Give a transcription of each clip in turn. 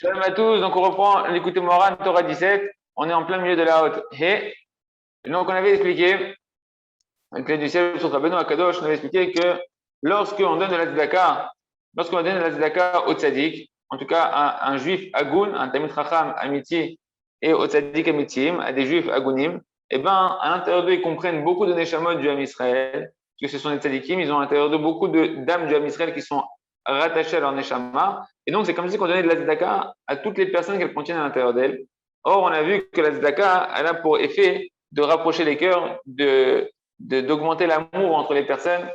Salam à tous, donc on reprend l'écoute Moran, Torah 17, on est en plein milieu de la haute He. Et donc on avait expliqué, avec l'aide du ciel sur Rabbeinu Akadosh, on avait expliqué que lorsqu'on donne de la tzedaka, lorsqu'on donne de la tzedaka au tzaddik, en tout cas un juif agoun, un tamid chacham amiti et au tzaddik amitim, à des juifs agounim, et ben à l'intérieur d'eux ils comprennent beaucoup de neshamot du Ham Israël, parce que ce sont des tzaddikim, ils ont à l'intérieur d'eux beaucoup d'âmes du Ham Israël qui sont rattachées à leur neshama. Et donc, c'est comme si on donnait de la tzedaka à toutes les personnes qu'elle contient à l'intérieur d'elle. Or, on a vu que la tzedaka, elle a pour effet de rapprocher les cœurs, d'augmenter l'amour entre les personnes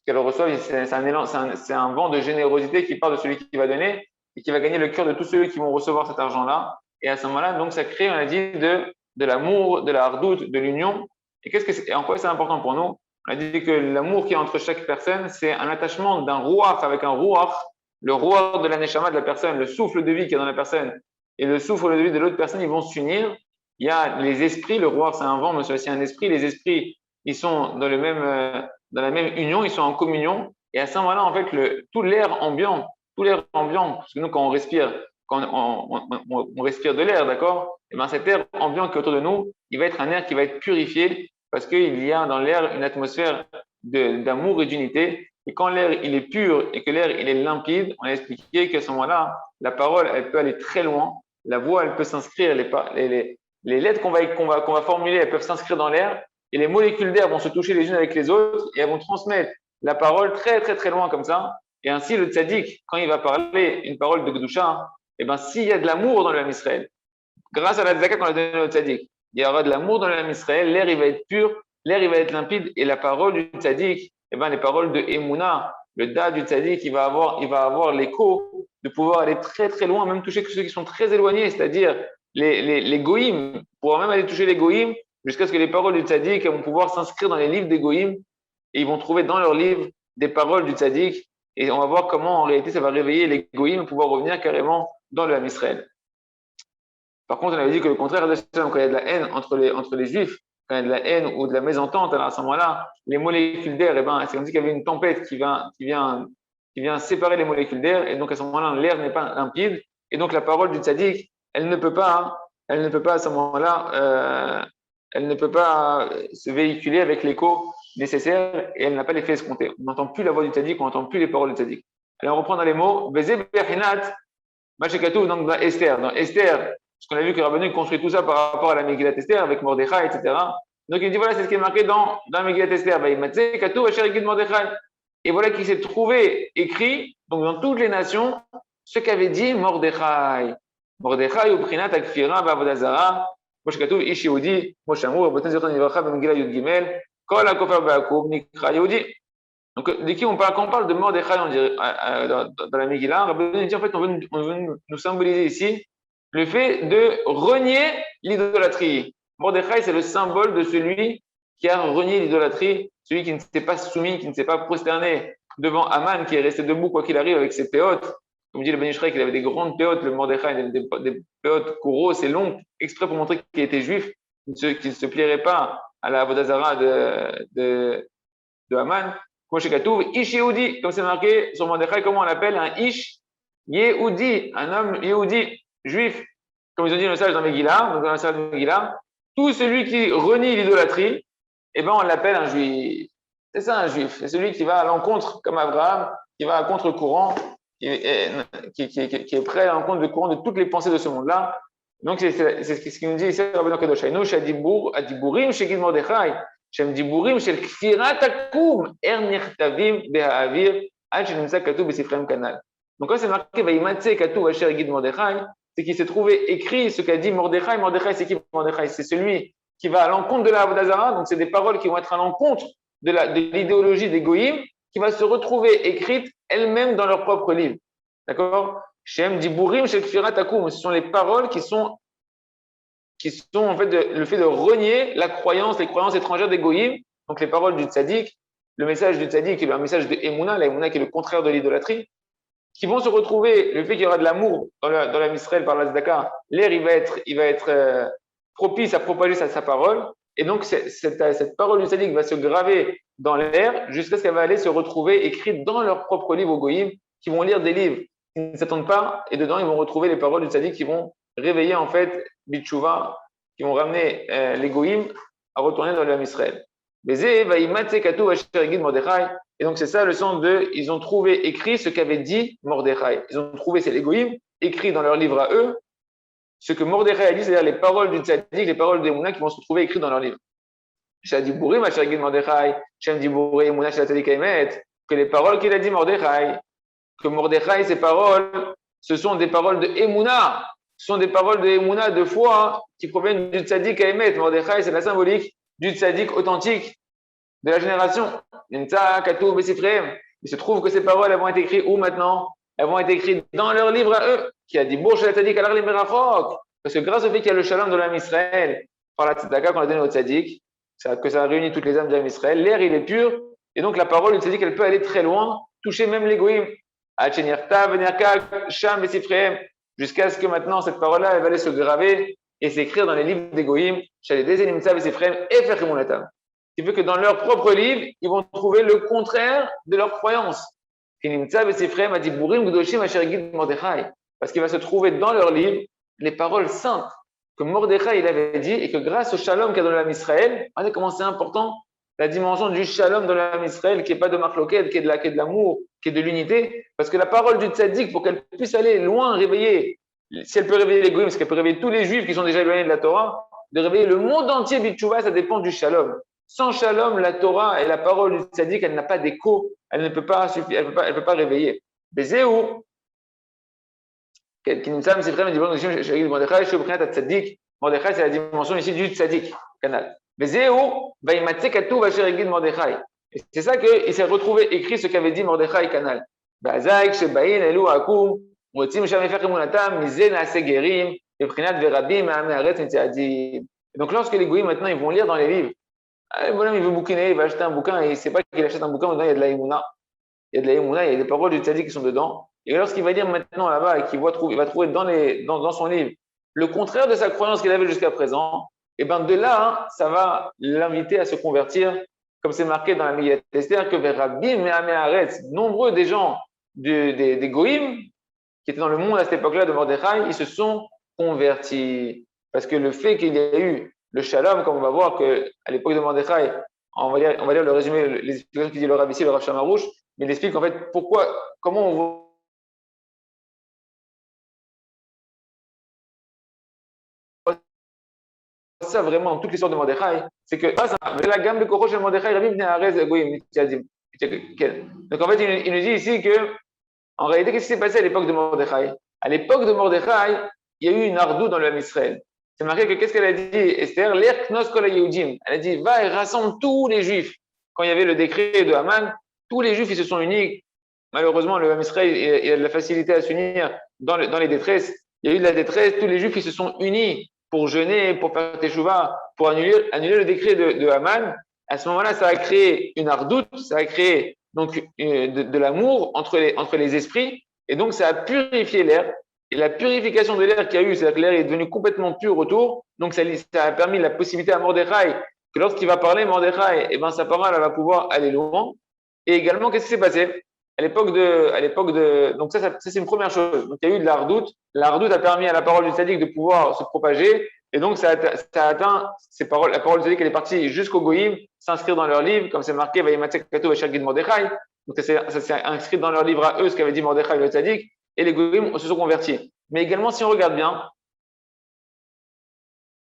qu'elles reçoivent. C'est un vent de générosité qui part de celui qui va donner et qui va gagner le cœur de tous ceux qui vont recevoir cet argent-là. Et à ce moment-là, donc, ça crée, on a dit, de l'amour, de la hardoute, de l'union. Et en quoi c'est important pour nous? On a dit que l'amour qui est entre chaque personne, c'est un attachement d'un rouach avec un rouach, le roi de la neshama de la personne, le souffle de vie qui est dans la personne et le souffle de vie de l'autre personne, ils vont s'unir. Il y a les esprits, le roi c'est un vent, mais c'est aussi un esprit. Les esprits, ils sont dans dans la même union, ils sont en communion. Et à ce moment-là, en fait, tout l'air ambiant, parce que nous, quand on respire, on respire de l'air, d'accord? Et bien cet air ambiant qui est autour de nous, il va être un air qui va être purifié parce qu'il y a dans l'air une atmosphère d'amour et d'unité. Et quand l'air il est pur et que l'air il est limpide, on a expliqué qu'à ce moment-là, la parole elle peut aller très loin, la voix elle peut s'inscrire, les lettres qu'on va formuler, elles peuvent s'inscrire dans l'air et les molécules d'air vont se toucher les unes avec les autres et elles vont transmettre la parole très très très loin comme ça. Et ainsi le tzaddik, quand il va parler une parole de Kedusha, et ben s'il y a de l'amour dans le Ham Israël, grâce à la tzedaka qu'on a donnée au tzaddik, il y aura de l'amour dans le Ham Israël, l'air il va être pur, l'air il va être limpide et la parole du tzaddik, eh ben, les paroles de Emouna, le da du tzaddik, il va avoir l'écho de pouvoir aller très très loin, même toucher ceux qui sont très éloignés, c'est-à-dire les goïms, pouvoir même aller toucher les goïms, jusqu'à ce que les paroles du tzaddik vont pouvoir s'inscrire dans les livres des goïms, et ils vont trouver dans leurs livres des paroles du tzaddik, et on va voir comment en réalité ça va réveiller les goïms, pouvoir revenir carrément dans le Ham Israël. Par contre, on avait dit que le contraire, quand il y a de la haine entre les juifs, quand il y a de la haine ou de la mésentente, alors à ce moment-là, les molécules d'air, eh ben, c'est comme si il y avait une tempête qui vient séparer les molécules d'air, et donc à ce moment-là, l'air n'est pas limpide, et donc la parole du tzaddik, elle ne peut pas à ce moment-là, elle ne peut pas se véhiculer avec l'écho nécessaire, et elle n'a pas l'effet escompté. On n'entend plus la voix du tzaddik, on n'entend plus les paroles du tzaddik. Alors on reprend dans les mots, Vezé Berhinat, Machekatou, donc dans Esther. Dans Esther, parce qu'on a vu que Rabbeinu construit tout ça par rapport à la Megillat Esther avec Mordechai, etc. Donc il dit voilà, c'est ce qui est marqué dans la Megillat Esther. Et voilà qui s'est trouvé écrit donc dans toutes les nations ce qu'avait dit Mordechai. Mordechai ou Prinat Akfira Bavodazara, Moshe Katouf Ish Yehudi, Moshe Amou, Rabbeinu Zichron Yivracha B'Megillah Yud Gimel, Kol HaKofer Ba'akoub Nikra Yehudi. Donc, de qui on parle? Quand on parle de Mordechai, on dirait, dans la Megillah, Rabbeinu dit en fait, on veut nous symboliser ici le fait de renier l'idolâtrie. Mordechai, c'est le symbole de celui qui a renié l'idolâtrie, celui qui ne s'est pas soumis, qui ne s'est pas prosterné devant Aman, qui est resté debout quoi qu'il arrive avec ses péotes. Comme dit le Ben Ishraï, qu'il avait des grandes péotes, le Mordechai, il avait des péotes grosses et longues, exprès pour montrer qu'il était juif, qu'il ne se plierait pas à la Vodazara de Aman. Moshe Katouf, Ish Yehudi, comme c'est marqué sur Mordechai, comment on l'appelle? Un Ish Yehudi, un homme Yehudi, juif, comme ils ont dit dans le sage dans Megillah, donc dans le sage de Megillah, tout celui qui renie l'idolâtrie, eh ben on l'appelle un juif. C'est ça un juif, c'est celui qui va à l'encontre, comme Abraham, qui va à contre-courant, qui est prêt à l'encontre du courant de toutes les pensées de ce monde-là. Donc c'est ce qu'il nous dit ici, Rabbeinu Kadosh. Nous, chez Adiburim, chez Gid Mordechai, chez Diburim, chez Kfirat Akum, Ernirtavim, Behavir, Al Shenimsa Katou, Besifrem Kanal. Donc quand c'est marqué Vaimatse Katou, Asher Gid Mordechai, c'est qu'il s'est trouvé écrit ce qu'a dit Mordechai. Mordechai, c'est qui Mordechai? C'est celui qui va à l'encontre de la Avodazara, donc c'est des paroles qui vont être à l'encontre de l'idéologie des Goïms, qui va se retrouver écrite elle-même dans leur propre livre. D'accord? Shem Diburim, Shem Kfirat Akum, ce sont les paroles qui sont en fait le fait de renier les croyances étrangères des Goïms, donc les paroles du tzaddik, le message du tzaddik qui est un message de Emouna, la Emouna qui est le contraire de l'idolâtrie, qui vont se retrouver, le fait qu'il y aura de l'amour dans la Israël par la tzedaka, l'air il va être propice à propager sa parole, et donc cette parole du tzaddik va se graver dans l'air jusqu'à ce qu'elle va aller se retrouver écrite dans leur propre livre aux Goïms, qui vont lire des livres ils ne s'attendent pas, et dedans, ils vont retrouver les paroles du tzaddik qui vont réveiller, en fait, Bitchouva, qui vont ramener les goïms à retourner dans le Israël. Et donc, c'est ça le sens de, ils ont trouvé écrit ce qu'avait dit Mordechai. Ils ont trouvé, c'est les goïms, écrit dans leur livre à eux, ce que Mordechai a dit, c'est-à-dire les paroles du tzaddik, les paroles des Mouna qui vont se retrouver écrites dans leur livre. Que les paroles qu'il a dit Mordechai, que Mordechai, ces paroles, ce sont des paroles de Emouna, ce sont des paroles de Emouna, de foi, qui proviennent du tzaddik à Emet. Mordechai, c'est la symbolique du tzaddik authentique de la génération. Il se trouve que ces paroles, elles vont être écrites où maintenant? Elles vont être écrites dans leur livre à eux, qui a dit tzaddik alar merachok. Parce que grâce au fait qu'il y a le shalom de l'âme Israël, par la tzedaka qu'on a donné au tzaddik, que ça réunit toutes les âmes de l'âme Israël, l'air il est pur, et donc la parole du tzaddik, elle peut aller très loin, toucher même les goïms. Jusqu'à ce que maintenant cette parole-là, elle va aller se graver et s'écrire dans les livres des goïms, ce qui fait que dans leurs propres livres, ils vont trouver le contraire de leur croyance. Parce qu'il va se trouver dans leurs livres les paroles saintes que Mordechai il avait dit et que grâce au shalom qu'il y a dans l'âme Israël, regardez comment c'est important la dimension du shalom dans l'âme Israël qui n'est pas de marloquette, qui est de l'amour, qui est de l'unité, parce que la parole du tzaddik, pour qu'elle puisse aller loin, réveiller, si elle peut réveiller les goïms, parce qu'elle peut réveiller tous les juifs qui sont déjà éloignés de la Torah, de réveiller le monde entier bitchouva, ça dépend du shalom. Sans shalom, la Torah et la parole du tzaddik, elle n'a pas d'écho, elle ne peut pas suffire, elle peut pas réveiller. Bézéou, Mordechai, c'est la dimension ici du tzaddik, canal. Et c'est ça qu'il s'est retrouvé écrit ce qu'avait dit Mordechai canal. Donc lorsque les goïms maintenant ils vont lire dans les livres, voilà, il veut bouquiner, il va acheter un bouquin et il ne sait pas qu'il achète un bouquin, dedans il y a de la Emouna. Il y a de la Emouna, il y a des paroles du tzaddik qui sont dedans. Et lorsqu'il va lire maintenant là-bas et qu'il va trouver dans son livre le contraire de sa croyance qu'il avait jusqu'à présent, et bien de là, ça va l'inviter à se convertir, comme c'est marqué dans la Megillat Esther, que vers Rabbi Me'amei Haaretz, nombreux des gens des Goïm, qui étaient dans le monde à cette époque-là de Mordechai, ils se sont convertis. Parce que le fait qu'il y a eu le shalom, comme on va voir qu'à l'époque de Mordechai, on va lire le résumé, les explications qu'il dit le Rav ici, le Rav Shamarouche, mais il explique en fait comment on voit ça vraiment dans toute l'histoire de Mordechai, c'est que la gamme de Koro chez Mordechai, Rabbi Bnei Arez Goïm. Donc en fait, il nous dit ici que, en réalité, qu'est-ce qui s'est passé à l'époque de Mordechai? À l'époque de Mordechai, il y a eu une ardou dans le Israël. C'est marqué que qu'est-ce qu'elle a dit, Esther? L'er knos kol hayehudim. Elle a dit, va et rassemble tous les juifs. Quand il y avait le décret de Haman, tous les juifs, ils se sont unis. Malheureusement, le Israël, il a de la facilité à s'unir dans les détresses. Il y a eu de la détresse, tous les juifs, ils se sont unis pour jeûner, pour faire teshuva, pour annuler le décret de Haman. À ce moment-là, ça a créé une ardoute, ça a créé donc de l'amour entre les esprits, et donc ça a purifié l'air. Et la purification de l'air qu'il y a eu, c'est-à-dire que l'air est devenu complètement pur autour, donc ça a permis la possibilité à Mordechai que lorsqu'il va parler, Mordechai, eh ben, sa parole elle va pouvoir aller loin. Et également, qu'est-ce qui s'est passé? À l'époque de, donc ça c'est une première chose. Donc il y a eu de la redoute. La redoute a permis à la parole du tzaddik de pouvoir se propager. Et donc ça a atteint ces paroles. La parole du tzaddik elle est partie jusqu'au goïm, s'inscrire dans leur livre, comme c'est marqué, Vayimatzek Katou Vashar Gid Mordechai. Donc ça s'est inscrit dans leur livre à eux, ce qu'avait dit Mordechai le tzaddik. Et les goïm se sont convertis. Mais également, si on regarde bien,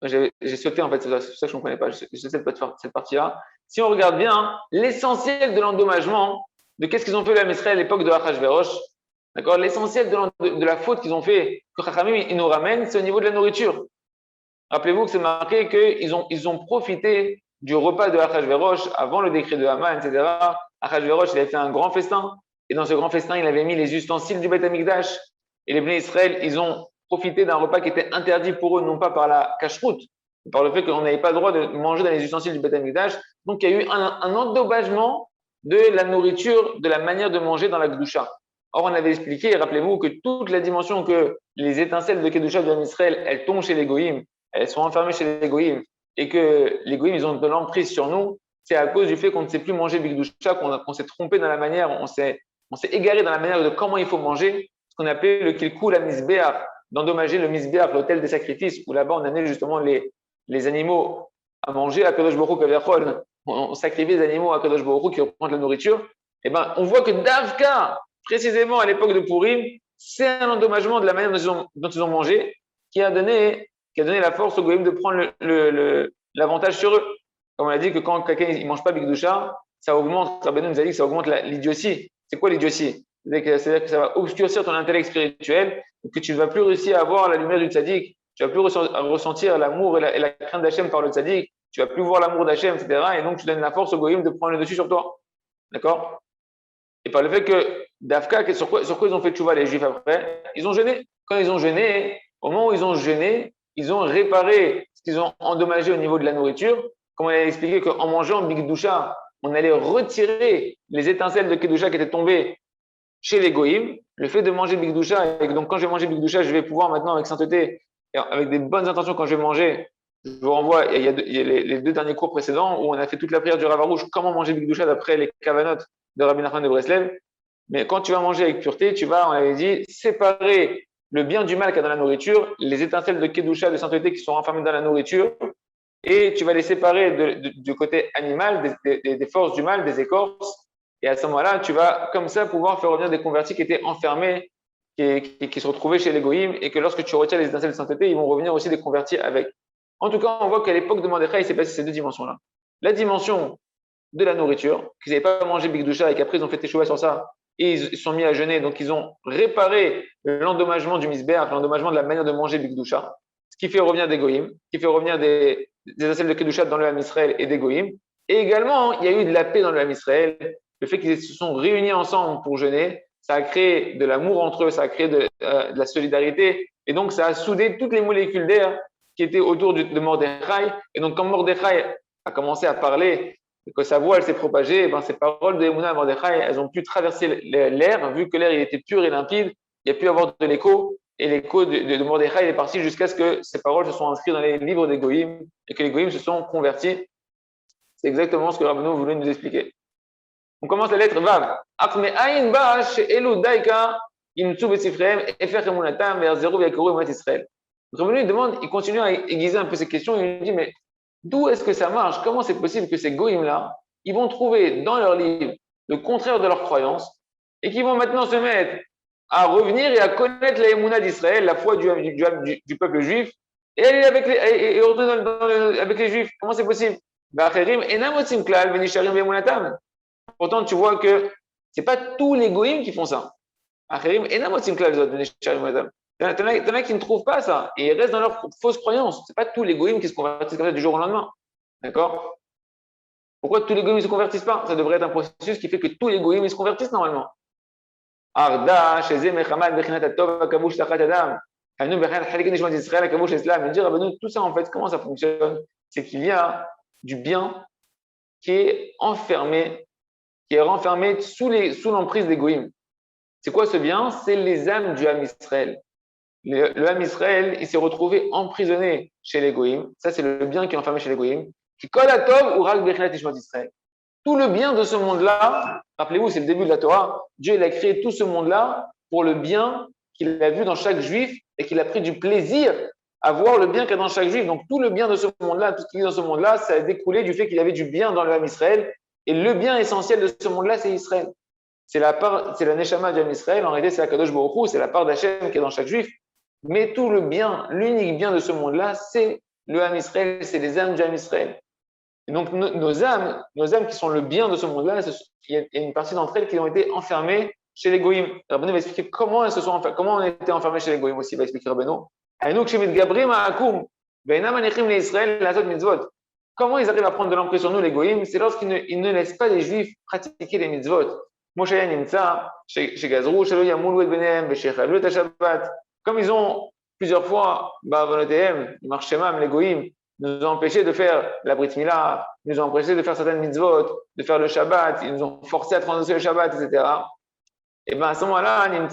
j'ai sauté en fait, c'est ça que je ne comprenais pas. J'ai sauté cette partie-là. Si on regarde bien, l'essentiel de l'endommagement de qu'est-ce qu'ils ont fait l'âme Israël à l'époque de Achashverosh, d'accord? L'essentiel de la faute qu'ils ont fait, que Chachamim ils nous ramènent, c'est au niveau de la nourriture. Rappelez-vous que c'est marqué qu'ils ont profité du repas de Achashverosh avant le décret de Haman, etc. Achashverosh, il avait fait un grand festin, et dans ce grand festin, il avait mis les ustensiles du Beth Amikdash. Et les Bnei Israël, ils ont profité d'un repas qui était interdit pour eux, non pas par la cacheroute, mais par le fait qu'on n'avait pas le droit de manger dans les ustensiles du Beth Amikdash. Donc, il y a eu un endommagement de la nourriture, de la manière de manger dans la Kedusha. Or, on avait expliqué, rappelez-vous, que toute la dimension que les étincelles de Kedusha de Israël, elles tombent chez les Goïm, elles sont enfermées chez les Goïm, et que les Goïm, ils ont de l'emprise sur nous, c'est à cause du fait qu'on ne sait plus manger Bigdusha, qu'on s'est trompé dans la manière, on s'est égaré dans la manière de comment il faut manger. Ce qu'on appelait le kilkou la misbéach, d'endommager le misbéach, l'autel des sacrifices, où là-bas on amenait justement les animaux à manger à Kadosh Baruch Hu, on sacrifiait les animaux à Kadosh Baruch Hu qui représentent la nourriture. Et ben, on voit que Davka, précisément à l'époque de Purim, c'est un endommagement de la manière dont ils ont mangé qui a donné la force aux Goïm de prendre l'avantage sur eux. Comme on a dit que quand quelqu'un ne mange pas Bigdusha, ça augmente, Rabbeinu nous a dit que ça augmente l'idiotie. C'est quoi l'idiotie? C'est-à-dire que ça va obscurcir ton intellect spirituel et que tu ne vas plus réussir à voir la lumière du tzaddik, tu ne vas plus ressentir l'amour et la crainte d'Hachem par le tzaddik, tu ne vas plus voir l'amour d'Hachem, etc. Et donc tu donnes la force au Goïm de prendre le dessus sur toi. D'accord? Et par le fait que Dafka, sur quoi ils ont fait tchouva les Juifs après? Ils ont jeûné. Quand ils ont jeûné, au moment où ils ont jeûné, ils ont réparé ce qu'ils ont endommagé au niveau de la nourriture. Comme on a expliqué qu'en mangeant Bigdusha, on allait retirer les étincelles de Kedusha qui étaient tombées chez les Goïm. Le fait de manger Bigdusha, et donc quand je vais manger Bigdusha, je vais pouvoir maintenant avec sainteté, et avec des bonnes intentions quand je vais manger, je vous renvoie, il y a les 2 derniers cours précédents où on a fait toute la prière du Rav Arush, comment manger Bigdusha d'après les Kavanot de Rabbi Nachman de Breslev. Mais quand tu vas manger avec pureté, tu vas, on avait dit, séparer le bien du mal qu'il y a dans la nourriture, les étincelles de Kedusha, de sainteté qui sont enfermées dans la nourriture, et tu vas les séparer du côté animal, des forces du mal, des écorces. Et à ce moment-là, tu vas comme ça pouvoir faire revenir des convertis qui étaient enfermés, qui se retrouvaient chez les Goïm, et que lorsque tu retires les étincelles de sainteté, ils vont revenir aussi des convertis avec. En tout cas, on voit qu'à l'époque de Mordechai, il s'est passé ces 2 dimensions-là. La dimension de la nourriture, qu'ils n'avaient pas mangé Bigdusha et qu'après ils ont fait teshuva sur ça et ils sont mis à jeûner. Donc ils ont réparé l'endommagement du misbéach, l'endommagement de la manière de manger Bigdusha, ce qui fait revenir des Goïm, qui fait revenir des étincelles de Kedusha dans le Ham Israël et des Goïm. Et également, il y a eu de la paix dans le Ham Israël. Le fait qu'ils se sont réunis ensemble pour jeûner, ça a créé de l'amour entre eux, ça a créé de la solidarité. Et donc, ça a soudé toutes les molécules d'air qui étaient autour de Mordechai. Et donc, quand Mordechai a commencé à parler, et que sa voix elle s'est propagée, ben, ces paroles de Emouna à Mordechai, elles ont pu traverser l'air, vu que l'air il était pur et limpide, il y a pu avoir de l'écho. Et l'écho de Mordechai est parti jusqu'à ce que ces paroles se soient inscrites dans les livres des Goïm et que les Goïm se sont convertis. C'est exactement ce que Rabbeinu voulait nous expliquer. On commence la lettre Vav. Rabbeinu demande, il continue à aiguiser un peu ses questions, il lui dit, mais d'où est-ce que ça marche? Comment c'est possible que ces Goïm-là, ils vont trouver dans leur livre le contraire de leur croyance et qu'ils vont maintenant se mettre à revenir et à connaître la Emouna d'Israël, la foi du peuple juif, et aller et retourner avec les Juifs? Comment c'est possible? Pourtant, tu vois que ce n'est pas tous les Goïm qui font ça. T'en as qui ne trouvent pas ça et ils restent dans leur fausse croyance. Ce n'est pas tous les Goïm qui se convertissent comme ça du jour au lendemain. D'accord? Pourquoi tous les Goïm ne se convertissent pas? Ça devrait être un processus qui fait que tous les Goïm se convertissent normalement. Arda, Shezé, Mechamad, Bechinat Atov, Akabush, Tachat Adam. Hanou, Bechinat Halikin, Nishmat Israël, Akabush, Islam. Il dit, tout ça, en fait, comment ça fonctionne? C'est qu'il y a du bien qui est enfermé, qui est renfermé sous l'emprise des Goïm. C'est quoi ce bien? C'est les âmes du Ham Israël. Le Ham Israël, il s'est retrouvé emprisonné chez les Goïm. Ça, c'est le bien qui est enfermé chez les Goïm. Qui kol atov ou rak bechinat nishmat Israël. Tout le bien de ce monde-là, rappelez-vous, c'est le début de la Torah. Dieu, il a créé tout ce monde-là pour le bien qu'il a vu dans chaque juif et qu'il a pris du plaisir à voir le bien qu'il y a dans chaque juif. Donc, tout le bien de ce monde-là, tout ce qui est dans ce monde-là, ça a découlé du fait qu'il y avait du bien dans le Ham Israël. Et le bien essentiel de ce monde-là, c'est Israël. C'est la Neshama du Ham Israël. En réalité, c'est la Kadosh Baruch Hu, c'est la part d'Hachem qui est dans chaque juif. Mais tout le bien, l'unique bien de ce monde-là, c'est le Ham Israël, c'est les âmes du Ham Israël. Et donc, nos âmes qui sont le bien de ce monde-là, il y a une partie d'entre elles qui ont été enfermées chez les Goïm. Rabbeinu va expliquer comment on a été enfermés chez les Goïm aussi, il va expliquer Rabbeinu. Comment ils arrivent à prendre de l'emprise sur nous, les Goïm? C'est lorsqu'ils ne laissent pas les Juifs pratiquer les mitzvot. Comme ils ont plusieurs fois, les Goïm, nous ont empêchés de faire la Brit Mila, nous ont empêchés de faire certaines mitzvot, de faire le Shabbat, ils nous ont forcé à transgresser le Shabbat, etc. Et bien à ce moment-là, il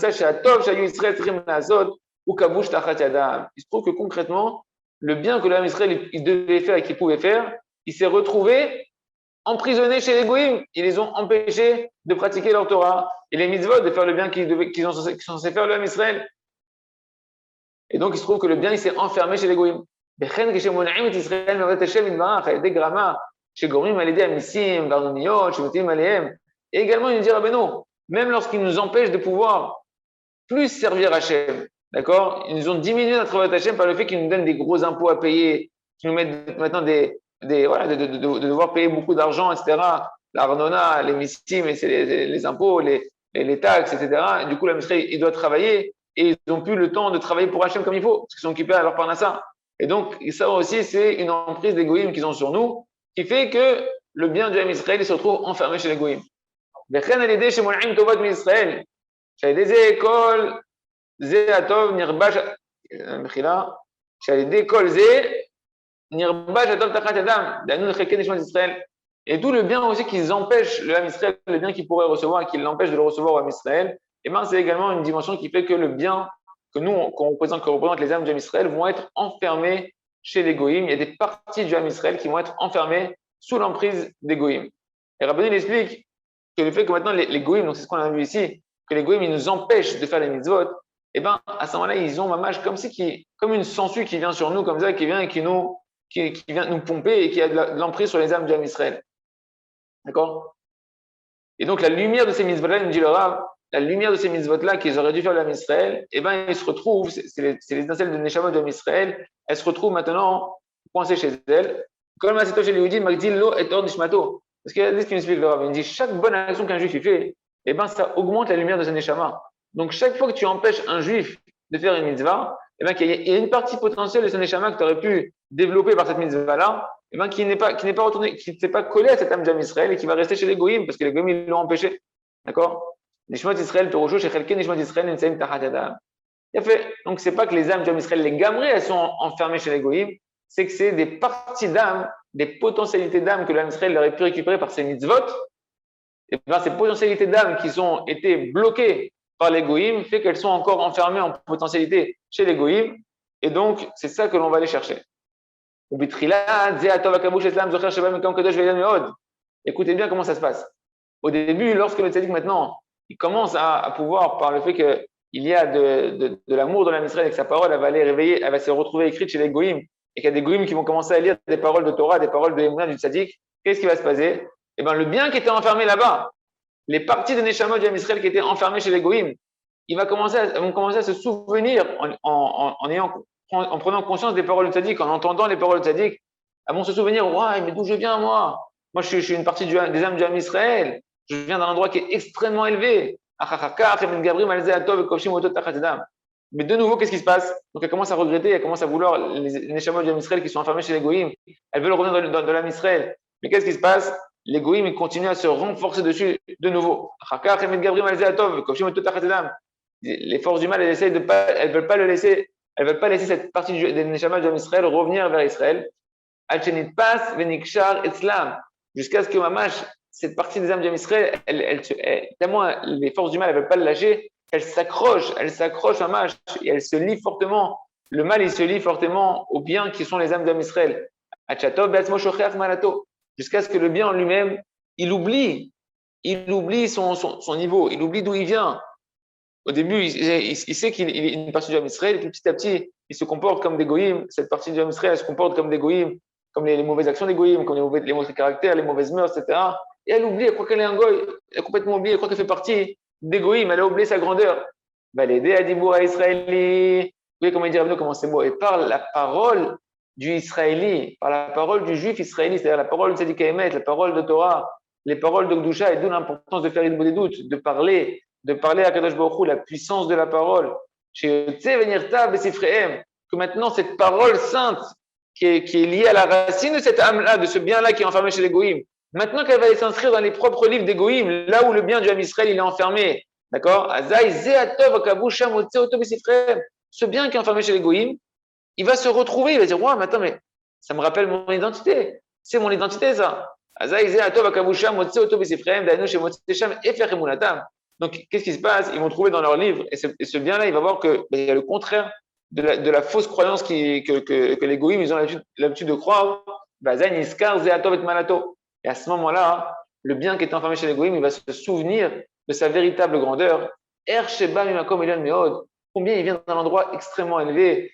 se trouve que concrètement, le bien que l'homme Israël il devait faire et qu'il pouvait faire, il s'est retrouvé emprisonnés chez les goïms. Ils les ont empêchés de pratiquer leur Torah et les mitzvot, de faire le bien qu'ils sont censés faire le Ham Israël. Et donc, il se trouve que le bien, il s'est enfermé chez les goïms. Et également, il dit Rabbeinu, même lorsqu'ils nous empêchent de pouvoir plus servir Hachem, d'accord? Ils nous ont diminué notre travail Hachem par le fait qu'ils nous donnent des gros impôts à payer, qu'ils nous mettent maintenant voilà, de devoir payer beaucoup d'argent, etc. L'Arnona, les missim, les impôts, les taxes, etc. Et du coup, la Misraël, il doit travailler et ils n'ont plus le temps de travailler pour Hachem comme il faut, parce qu'ils sont occupés à leur parnassa. Et donc, ça aussi, c'est une emprise des goïms qu'ils ont sur nous, qui fait que le bien du Ham Israël se retrouve enfermé chez les goïms. וכן על ידי שמונעים טובות מישראל, שעל ידי זה כל זה הטוב נרבש, מחילה, שעל ידי כל זה נרבש הטוב תחת ידם, דהיינו לחלקי נשמת ישראל. Et d'où le bien aussi qu'ils empêchent le Ham Israël, le bien qu'ils pourraient recevoir et qu'ils l'empêchent de le recevoir au Ham Israël, et bien c'est également une dimension qui fait que le bien que nous, qu'on représente, les âmes du Ham Israël, vont être enfermés chez les goïms. Il y a des parties du Ham Israël qui vont être enfermées sous l'emprise des goïms. Et Rabbeinu explique que le fait que maintenant les goïms, donc c'est ce qu'on a vu ici, que les goïms ils nous empêchent de faire les mitzvot, et bien à ce moment-là ils ont mamage comme une sangsue qui vient sur nous comme ça, qui vient et qui vient nous pomper et qui a de l'emprise sur les âmes du Ham Israël. D'accord? Et donc la lumière de ces mitzvot-là, il me dit le Rav, la lumière de ces mitzvot-là qu'ils auraient dû faire le Ham Israël, et bien ils se retrouvent, c'est les étincelles de Neshamot du Ham Israël, elles se retrouvent maintenant coincées chez elles. Comme la cité chez les Yehudis, Magdil lo et or nishmato. Parce qu'il y a ce qui m'explique le Rav. Il dit chaque bonne action qu'un juif il fait, eh ben, ça augmente la lumière de sa neshama. Donc, chaque fois que tu empêches un juif de faire une mitzvah, eh ben, il y a une partie potentielle de sa neshama que tu aurais pu développer par cette mitzvah-là, eh ben, qui n'est pas retourné, qui ne s'est pas collé à cette âme d'Am Israël et qui va rester chez les goïms parce que les goïms, ils l'ont empêché. D'accord? Nishmat Israël, Torosho, Shechelke, Nishmat Israël, Nitsaim, Tachat Yadam. Il a fait. Donc, c'est pas que les âmes d'Am Israël, les gamrés, elles sont enfermées chez les goïms, c'est que c'est des parties d'âme, des potentialités d'âme que l'âme Israël aurait pu récupérer par ses mitzvot, et bien ces potentialités d'âme qui ont été bloquées par les goïms fait qu'elles sont encore enfermées en potentialité chez les goïms, et donc c'est ça que l'on va aller chercher. Écoutez bien comment ça se passe. Au début, lorsque le tzaddik maintenant, il commence à pouvoir, par le fait qu'il y a de l'amour de l'âme Israël et que sa parole elle va aller réveiller, elle va se retrouver écrite chez les goïms, et qu'il y a des goïms qui vont commencer à lire des paroles de Torah, des paroles de Emouna du tzaddik, qu'est-ce qui va se passer? Eh bien, le bien qui était enfermé là-bas, les parties de Neshamot du Ham Israël qui étaient enfermées chez les goïms, ils vont commencer à se souvenir en prenant conscience des paroles de tzaddik, en entendant les paroles de tzaddik, elles vont se souvenir, ouais, mais d'où je viens moi? Moi, je suis une partie des âmes du Ham Israël. Je viens d'un endroit qui est extrêmement élevé. Mais de nouveau, qu'est-ce qui se passe? Donc, elle commence à regretter, elle commence à vouloir les Neshamot du Ham Israël qui sont enfermés chez les goïms. Elles veulent revenir dans l'âme Israël. Mais qu'est-ce qui se passe? Les goïms, ils continuent à se renforcer dessus de nouveau. Les forces du mal, elles veulent pas laisser cette partie des Neshamot du Ham Israël revenir vers Israël. Jusqu'à ce que Mamash, cette partie des âmes du Ham Israël, tellement les forces du mal, elles veulent pas le lâcher, elles s'accrochent Mamash, et elles se lient fortement. Le mal, il se lie fortement aux biens qui sont les âmes du Ham Israël. Jusqu'à ce que le bien en lui-même, il oublie son niveau, il oublie d'où il vient. Au début, il sait qu'il est une partie du Ham Israël, et puis petit à petit, il se comporte comme des goïms. Cette partie du Ham Israël, elle se comporte comme des goïms, comme les mauvaises actions des goïms, comme les mauvais caractères, les mauvaises mœurs, etc. Et elle oublie, elle croit qu'elle est un goï, elle a complètement oublié, elle croit qu'elle fait partie des goïms, elle a oublié sa grandeur. L'aider à Dibour à Israëli. Vous voyez comment il dit, comment c'est beau. Et par la parole du Israéli, par la parole du juif israélite, c'est-à-dire la parole de Tzaddik Emet, la parole de Torah, les paroles de Gdusha, et d'où l'importance de faire une des doutes, de parler à Kadosh Baruch Hu, la puissance de la parole. Que maintenant cette parole sainte qui est liée à la racine de cette âme-là, de ce bien-là qui est enfermé chez les goïms, maintenant qu'elle va aller s'inscrire dans les propres livres des goïms, là où le bien du Ham Israël il est enfermé, d'accord? Ce bien qui est enfermé chez les goïms, il va se retrouver, il va dire, ouais, mais attends, mais ça me rappelle mon identité. C'est mon identité, ça. Donc, qu'est-ce qui se passe? Ils vont trouver dans leur livre, et ce bien-là, il va voir qu'il y a le contraire de la fausse croyance que les goïms, ils ont l'habitude de croire. Et à ce moment-là, le bien qui est enfermé chez les goïms, il va se souvenir de sa véritable grandeur. Er Sheba Mimakom Elyon Meod. Combien il vient d'un endroit extrêmement élevé.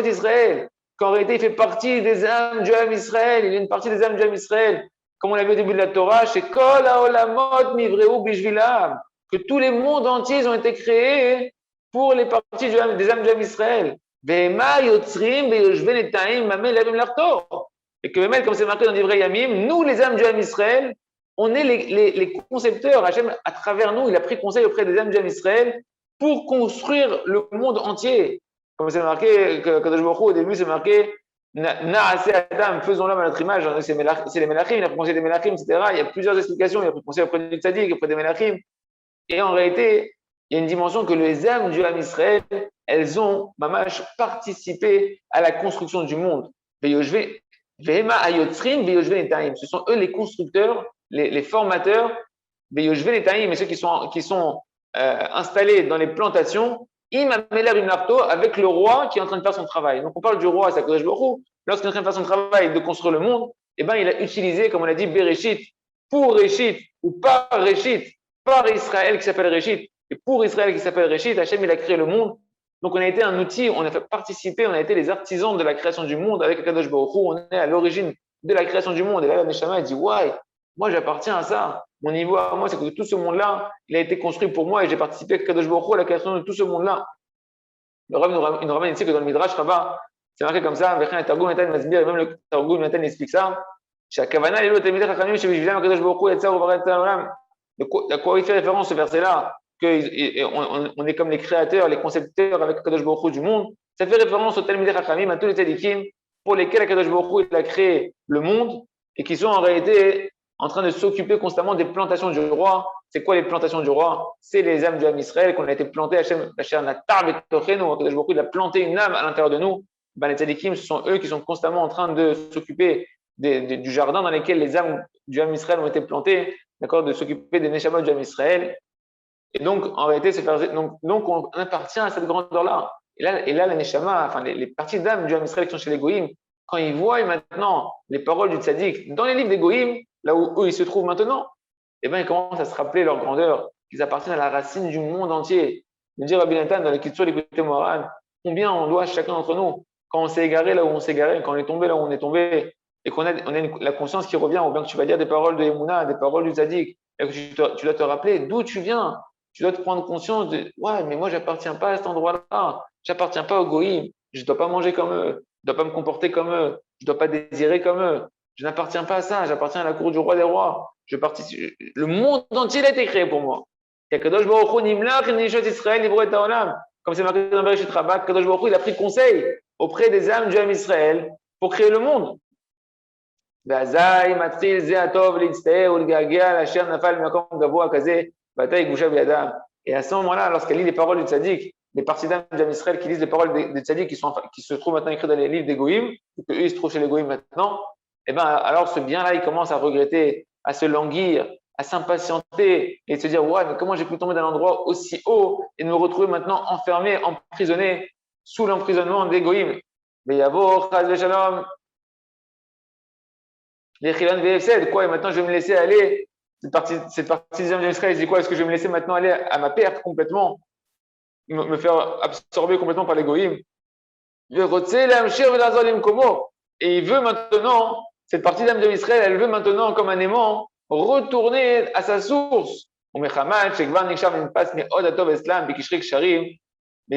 Israël. Qu'en réalité, il fait partie des âmes du âme Israël. Il est une partie des âmes du âme Israël. Comme on l'a vu au début de la Torah, c'est Kol Haolamot Mivreu Bishvilam. Que tous les mondes entiers ont été créés pour les parties des âmes du âme Israël. Vema Yotzrim Beyoshven Etaim Mamel Avim Lartor. Et que même, comme c'est marqué dans Divrei Yamim, nous, les âmes du âme Israël, on est les concepteurs. Hachem, à travers nous, il a pris conseil auprès des âmes du âme Israël pour construire le monde entier. Comme c'est marqué, Kadosh Baruch Hu, au début, c'est marqué Na'ase Adam, faisons l'homme à notre image. C'est les Melachim, il a pris conseil des Melachim, etc. Il y a plusieurs explications. Il a pris conseil auprès du Tzadik, auprès des Melachim. Et en réalité, il y a une dimension que les âmes du âme Israël, elles ont, mamash, participé à la construction du monde. Ce sont eux les constructeurs, les formateurs, mais ceux qui sont installés dans les plantations, avec le roi qui est en train de faire son travail. Donc on parle du roi, c'est Kadosh Baruch Hu. Lorsqu'il est en train de faire son travail de construire le monde, eh ben, il a utilisé, comme on l'a dit, Bereshit, pour Réchit, ou par Réchit, par Israël qui s'appelle Réchit, et pour Israël qui s'appelle Réchit, Hachem il a créé le monde. Donc on a été un outil, on a fait participer, on a été les artisans de la création du monde avec Kadosh Baruch Hu, on est à l'origine de la création du monde. Et là, la Neshama dit, ouais, moi j'appartiens à ça. Mon niveau à moi, c'est que tout ce monde-là, il a été construit pour moi et j'ai participé avec Kadosh Baruch Hu à la création de tout ce monde-là. Le Rav nous ramène ici que dans le Midrash Rabbah, c'est marqué comme ça, et même le Targum Natan explique ça. À quoi il fait référence ce verset-là? On est comme les créateurs, les concepteurs avec Kadosh Baruch Hu du monde. Ça fait référence au Talmidei Chachamim, à tous les tzadikim pour lesquels Kadosh Baruch Hu il a créé le monde et qui sont en réalité en train de s'occuper constamment des plantations du roi. C'est quoi les plantations du roi? C'est les âmes du âme Israël qu'on a été plantées. Hachem Kadosh Baruch Hu il a planté une âme à l'intérieur de nous. Ben, les tzadikim, ce sont eux qui sont constamment en train de s'occuper du jardin dans lequel les âmes du âme Israël ont été plantées, d'accord, de s'occuper des neshamot du âme Israël. Et donc, en réalité, donc on appartient à cette grandeur-là. Et là la neshama, enfin, les parties d'âme du âme Israël qui sont chez les goïms, quand ils voient maintenant les paroles du tzaddik dans les livres des goïms, là où ils se trouvent maintenant, eh bien, ils commencent à se rappeler leur grandeur, qu'ils appartiennent à la racine du monde entier. Me dire Rabbi Nathan dans les Kitzur, les côtés Moran, combien on doit chacun d'entre nous, quand on s'est égaré là où on s'est égaré, quand on est tombé là où on est tombé, et qu'on a, la conscience qui revient, ou bien que tu vas dire des paroles de Emouna, des paroles du tzaddik, et que tu dois te rappeler d'où tu viens. Tu dois te prendre conscience de ouais, mais moi, j'appartiens pas à cet endroit-là. J'appartiens pas aux goïms. Je ne dois pas manger comme eux. Je ne dois pas me comporter comme eux. Je ne dois pas désirer comme eux. Je n'appartiens pas à ça. J'appartiens à la cour du roi des rois. Le monde entier a été créé pour moi. Kadosh Baruch Hu nimlach nishot Israël nivroet haolam. Comme c'est marqué dans Bereshit Rabbah, Kadosh Baruch Hu il a pris conseil auprès des âmes du âme Israël pour créer le monde. V'azai matril ze atov litzteh ulgagea l'asher nafal makom gavoa kaze. Et à ce moment-là, lorsqu'elle lit les paroles du tzaddik, les parties d'âme d'Israël qui lisent les paroles des tzaddik qui se trouvent maintenant écrites dans les livres des goïms, et qu'eux ils se trouvent chez les goïms maintenant, et ben alors ce bien-là, il commence à regretter, à se languir, à s'impatienter et se dire ouais, mais comment j'ai pu tomber d'un endroit aussi haut et me retrouver maintenant enfermé, emprisonné sous l'emprisonnement des goïms. Mais yavo, chaz shalom, les chilan v'efsed, quoi, et maintenant je vais me laisser aller. Cette partie des âmes d'Israël, c'est quoi? Est-ce que je vais me laisser maintenant aller à ma perte complètement, me faire absorber complètement par l'égoïsme? Et il veut maintenant, cette partie d'âme d'Israël, elle veut maintenant, comme un aimant, retourner à sa source. Mais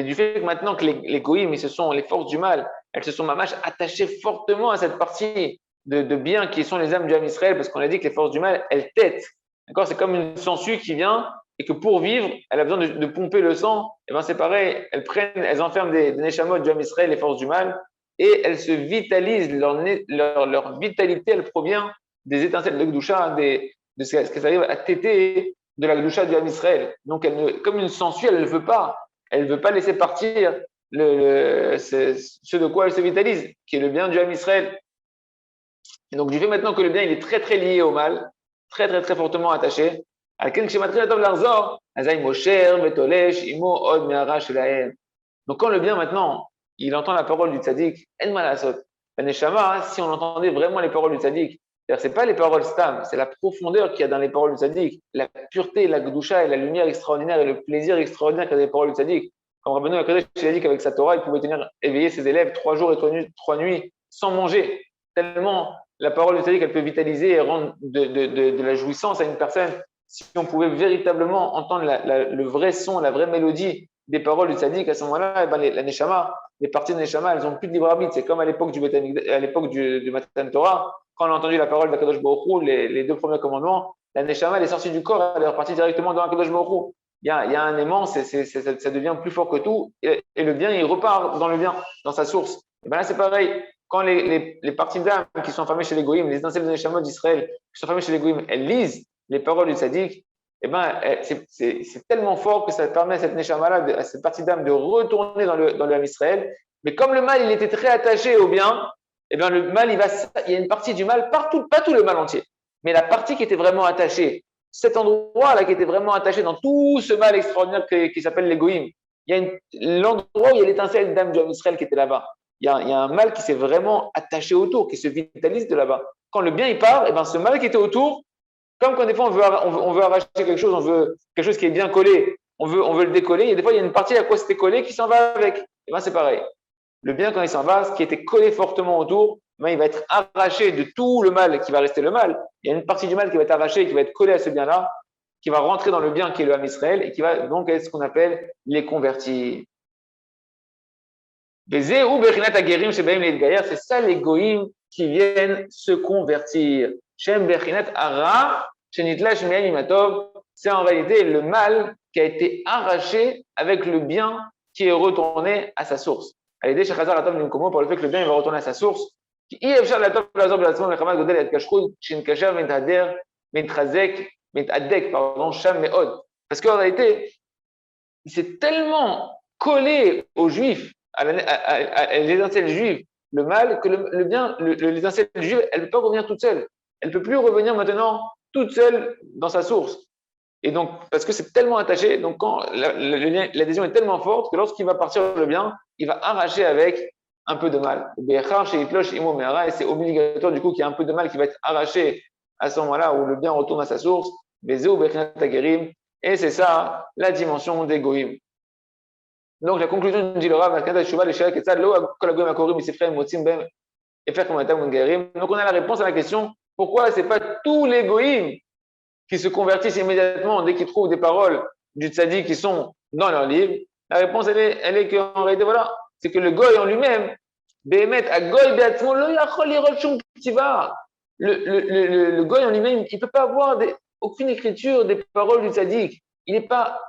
du fait que maintenant que les goïms, les forces du mal, elles se sont mamash attachées fortement à cette partie de bien qui sont les âmes du âme Israël, parce qu'on a dit que les forces du mal, elles têtent. D'accord? C'est comme une sangsue qui vient et que pour vivre, elle a besoin de pomper le sang. Et bien c'est pareil, elles enferment des neshamot du âme Israël, les forces du mal, et elles se vitalisent. Leur vitalité, elle provient des étincelles de Gdusha, de ce qu'elles arrivent à téter de la Gdusha du âme Israël. Donc, comme une sangsue, elle ne veut pas. Elle ne veut pas laisser partir ce de quoi elle se vitalise, qui est le bien du âme Israël. Et donc, du fait maintenant que le bien il est très très lié au mal, très très très fortement attaché, donc quand le bien maintenant, il entend la parole du tzaddik, en malasot, la neshama, si on entendait vraiment les paroles du tzaddik, C'est-à-dire, ce n'est pas les paroles stam, c'est la profondeur qu'il y a dans les paroles du tzaddik, la pureté, la gdusha et la lumière extraordinaire et le plaisir extraordinaire qu'il y a dans les paroles du tzaddik. Comme Rabbeinu Akadosh, il a dit qu'avec sa Torah, il pouvait tenir éveiller ses élèves 3 jours et 3 nuits sans manger. Tellement la parole du tzaddik, elle peut vitaliser et rendre de la jouissance à une personne. Si on pouvait véritablement entendre le vrai son, la vraie mélodie des paroles du tzaddik, à ce moment-là, eh ben, la neshama, les parties de neshama, elles n'ont plus de libre arbitre. C'est comme à l'époque du Matan Torah, quand on a entendu la parole d'Akadosh Baruch Hu, les 2 premiers commandements, la neshama, elle est sortie du corps, elle est repartie directement dans Akadosh Baruch Hu. Il y a un aimant, ça devient plus fort que tout, et le bien, il repart dans le bien, dans sa source. Et ben là, c'est pareil. Quand les parties d'âme qui sont enfermées chez les goïms, les étincelles de neshama d'Israël qui sont enfermées chez les goïms, elles lisent les paroles du tzaddik, et ben c'est tellement fort que ça permet à cette neshama-là, à cette partie d'âme, de retourner dans le Ham Israël. Mais comme le mal, il était très attaché au bien, et bien le mal, il y a une partie du mal partout, pas tout le mal entier, mais la partie qui était vraiment attachée, cet endroit-là qui était vraiment attaché dans tout ce mal extraordinaire qui s'appelle l'égoïme. Il y a l'endroit où il y a l'étincelle d'âme du Ham Israël qui était là-bas. Il y a un mal qui s'est vraiment attaché autour, qui se vitalise de là-bas. Quand le bien il part, et ben ce mal qui était autour, comme quand des fois on veut arracher quelque chose, on veut quelque chose qui est bien collé, on veut le décoller, et des fois il y a une partie à quoi c'était collé qui s'en va avec. Et ben c'est pareil. Le bien quand il s'en va, ce qui était collé fortement autour, ben, il va être arraché de tout le mal qui va rester le mal. Il y a une partie du mal qui va être arrachée, qui va être collée à ce bien-là, qui va rentrer dans le bien qui est le Ham Israël et qui va donc être ce qu'on appelle les convertis. C'est ça les goïms qui viennent se convertir. C'est en réalité le mal qui a été arraché avec le bien qui est retourné à sa source. Par le fait que le bien il va retourner à sa source. Parce qu'en réalité, il s'est tellement collé aux Juifs, à l'étincelle juive, le mal, que l'étincelle juive, elle ne peut pas revenir toute seule. Elle ne peut plus revenir maintenant toute seule dans sa source. Et donc, parce que c'est tellement attaché, donc quand l'adhésion est tellement forte que lorsqu'il va partir le bien, il va arracher avec un peu de mal. Et c'est obligatoire du coup qu'il y ait un peu de mal qui va être arraché à ce moment-là où le bien retourne à sa source. Et c'est ça la dimension des goïms. Donc la conclusion dit le Rav, donc on a la réponse à la question pourquoi c'est pas tous les goïms qui se convertissent immédiatement dès qu'ils trouvent des paroles du tzaddik qui sont dans leur livre. La réponse elle est qu'en réalité voilà, c'est que le goy en lui-même, le goy en lui-même, il peut pas avoir aucune écriture des paroles du tzaddik. Il est pas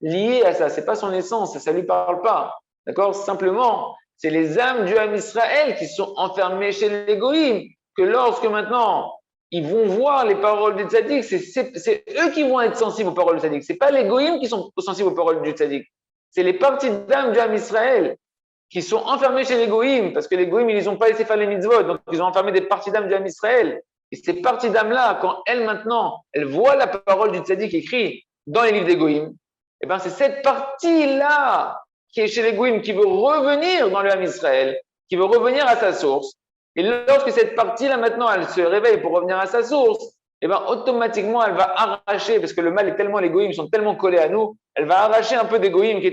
lié à ça, c'est pas son essence, ça lui parle pas. D'accord? Simplement, c'est les âmes du Ham Israël qui sont enfermées chez les goïms, que lorsque maintenant ils vont voir les paroles du tzaddik, c'est eux qui vont être sensibles aux paroles du tzaddik. C'est pas les goïms qui sont sensibles aux paroles du tzaddik. C'est les parties d'âme du Ham Israël qui sont enfermées chez les goïms, parce que les goïms, ils les ont pas laissé faire les mitzvot, donc ils ont enfermé des parties d'âme du Ham Israël. Et ces parties d'âme-là, quand elles maintenant, elles voient la parole du tzaddik écrite dans les livres des goïms, eh ben c'est cette partie-là qui est chez les goïms qui veut revenir dans le Ham Israël, qui veut revenir à sa source. Et lorsque cette partie-là maintenant, elle se réveille pour revenir à sa source, eh ben automatiquement, elle va arracher, parce que le mal est tellement, les goïms sont tellement collés à nous, elle va arracher un peu des goïms qui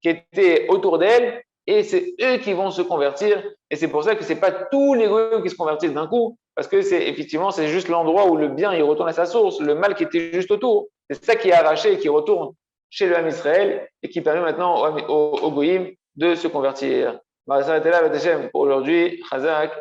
étaient autour d'elle, et c'est eux qui vont se convertir. Et c'est pour ça que c'est pas tous les goïms qui se convertissent d'un coup, parce que c'est juste l'endroit où le bien il retourne à sa source, le mal qui était juste autour. C'est ça qui est arraché et qui retourne chez le Ham Israël et qui permet maintenant aux goïms de se convertir. On va s'arrêter là, pour aujourd'hui. Chazak.